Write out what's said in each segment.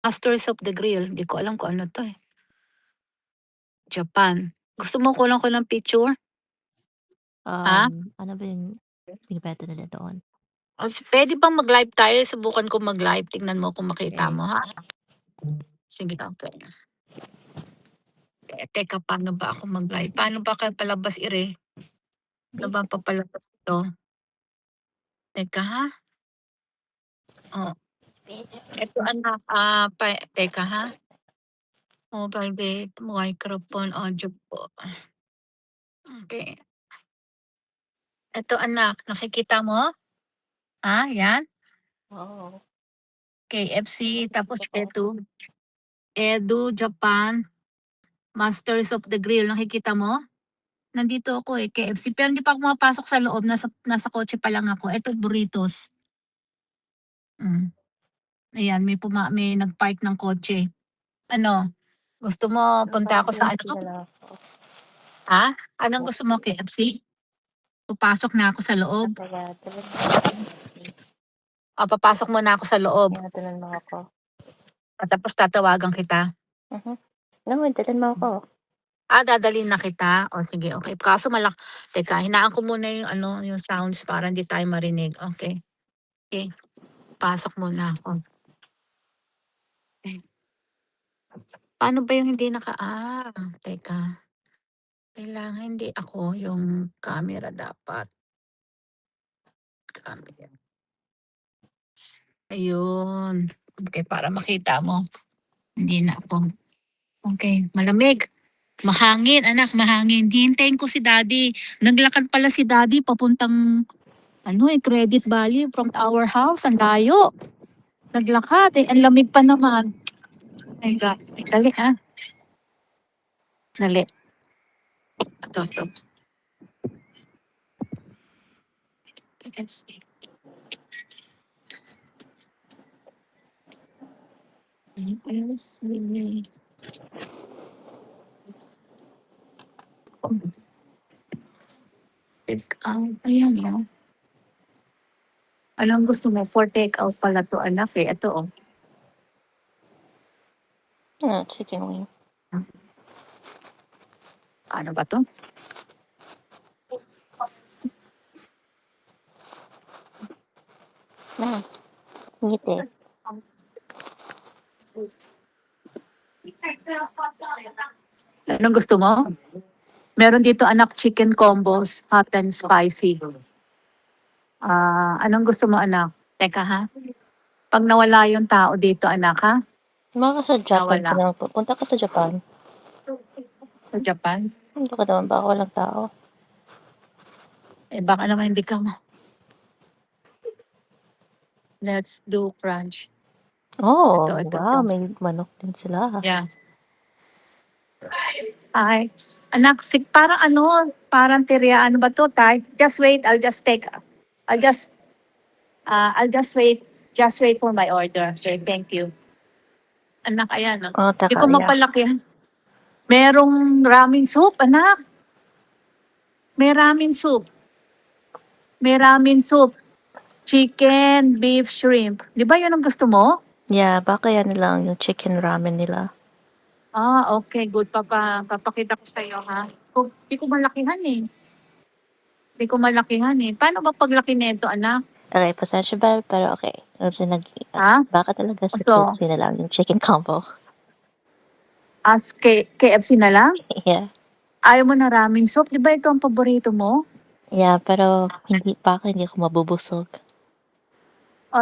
Masters of the Grill, di ko alam kung ano 'to, eh. Japan. Gusto mo kunan ko ng picture? Ha? Ano ba yung binibenta nila doon? Puwede bang mag-live tayo? Subukan ko mag-live, tignan mo kung makita Okey. mo, ha? Sige, okey. Teka, paano ba ako mag-live? Paano ba kaya palabas Ano ba ang papalabas ito? Teka, ha? Oh, eto anak, teka, ha? Mobile microphone, audio po. Okey. Eto anak, nakikita mo? Yan? Oo. KFC, tapos Totoo. Edu, Japan, Masters of the Grill, nakikita mo? Nandito ako, KFC, pero hindi pa ako pumapasok sa loob, nasa kotse pa lang ako. Eto burritos. Ayan, may nag-park ng kotse. Ano, gusto mo punta ako sa KFC ano? na lang ako. Anong gusto mo, KFC? Papasok na ako sa loob. Kaya dalhan Papasok muna ako sa loob. dalhan mo ako. Tapos tatawagan kita. Dalhan mo ako. Dadalhin na kita? O sige, okey. Kaso teka, hinaan ko muna yung ano, yung sounds para hindi tayo marinig. Okey. Okey, pasok muna ako. Paano ba yung hindi teka. Kailangan hindi ako yung camera dapat. Camera. Ayun. Okey, para makita mo. Hindi na ako. Okey, malamig. Mahangin anak, mahangin. Hihintayin ko si daddy. Naglakad pala si daddy papuntang Credit Valley from our house. Ang layo. Naglakad, ang lamig pa naman. My God. Dali, Dali. Ito. Let's see. Ayan o. Anong gusto mo? For take out pala 'to anak, Ito. Chicken wing. Ano ba 'to? Ngiti. Anong gusto mo? Meron dito anak, chicken combos, hot and spicy. Anong gusto mo anak? Teka, ha? 'Pag nawala yung tao dito anak, ha? Sa Japan ka Nawala. na lang punta ka sa Japan. Sa Japan? Punta ka naman baka walang tao. Baka naman hindi ka Let's do crunch. Ito, Wow, may manok din sila. Yeah. Ay, anak, parang tirya, ano ba 'to, Tay? Just wait, I'll just wait. Just wait for my order. Okay, thank you. Anak, ayan, Hindi ko Yeah. mapalakihan. Merong ramen soup, anak. May ramen soup. Chicken, beef, shrimp. Di ba yun ang gusto mo? Yeah, baka yan lang yung chicken ramen nila. Okay, good. Papakita ko sa'yo, ha? Di ko malakihan, eh. Paano ba paglaki nito, anak? Okay, pasensya ba? Pero okay. Kasi Ha? baka talaga sa So, KFC na lang yung chicken combo. KFC na lang? Yeah. Ayaw mo na ramen soup? Di ba ito ang paborito mo? Yeah, pero baka hindi ako mabubusog.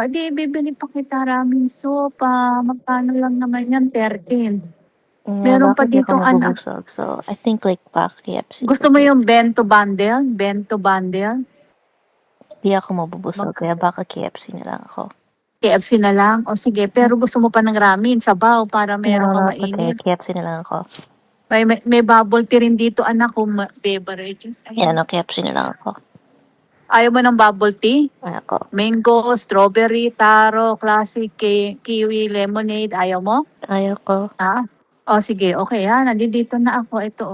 Di bibili pa kita ramen soup. Magkano lang naman yan? 13. Yeah, Meron baka pa hindi ako ditong mabubusog. So, I think baka KFC. Gusto mo yung bento bundle? Bento bundle? Hindi ako mabubusog, kaya baka KFC na lang ako. KFC na lang? O sige, pero gusto mo pa ng ramen, sabaw, para meron kang It's okay. mainit. KFC na lang ako. May bubble tea rin dito anak, kung beverages. Yeah, KFC na lang ako. Ayaw mo ng bubble tea? Ako. Mango, strawberry, taro, classic, kiwi, lemonade. Ayaw mo? Ayaw ko. O sige, okay nandito na ako. Ito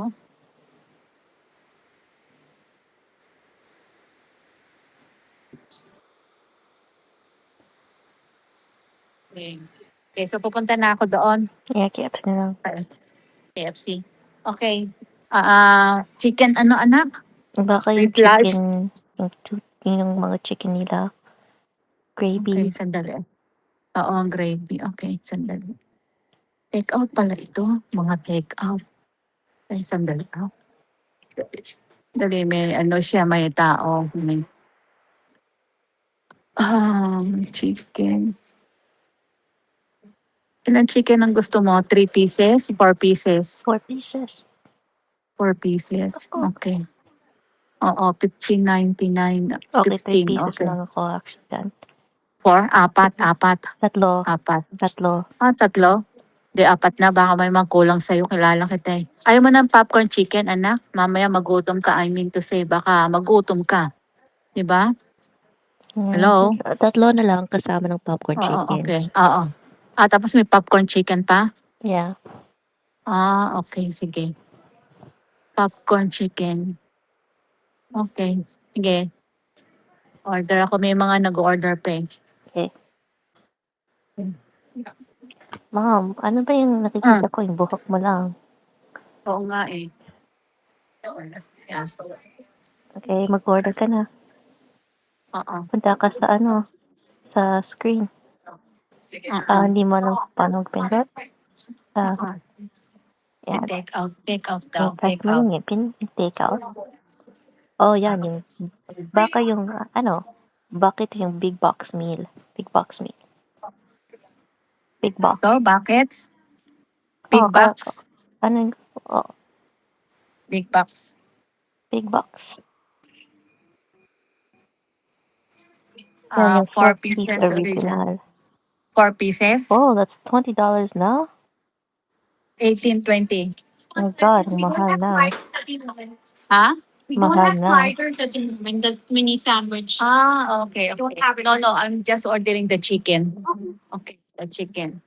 Okay. Okay, so pupunta na ako doon. Yeah, KFC na lang. KFC. Okay. Chicken ano anak? Baka yung With large? chicken, yung mga chicken nila, Okay, gravy. sandali. Oo, gravy. Okay, sandali. Take out pala ito. Mga take out. Ay, sandali. Dali, may ano siya, may tao. May, chicken. Ilan chicken ang gusto mo? 3 pieces? 4 pieces? 4 pieces. 4 pieces. Oh. Okay. Oo, 15.99. Okay, 3 15, pieces okay. lang ako actually dyan. 4? Apat. Tatlo. Apat. Tatlo. Tatlo? Di, apat na. Baka may magkulang sa'yo. Kilala kita eh. Ayaw mo ng popcorn chicken, anak? Mamaya magutom ka. I mean to say, baka magutom ka. Diba? Hello? Tatlo na lang kasama ng popcorn Oo, chicken. okay. Oo. Tapos may popcorn chicken pa? Yeah. Okay. Sige. Popcorn chicken. Okay. Sige. Order ako. May mga nag-order pa eh. Okay. Mom, ano ba yung nakikita ko? Yung buhok mo lang. Oo nga eh. Okay, mag-order ka na. Oo. Punta ka sa sa screen. Hindi mo alam paano pindot. Yan. Take out daw. Press Take mo out. yung take out. Oh, yan yung, baka yung, bakit yung big box meal? Big box meal. Big box. Ito, buckets? Big box? Ano yung, Big box. big box. Yan yung 4 4-piece pieces original. 4 pieces? Oh, that's $20 na? 18.20. Oh my God, mahal na. Ha? We don't Mahal have na. sliders at the moment, the mini sandwich. Okay. Don't have it. No, I'm just ordering the chicken. Okay, the chicken.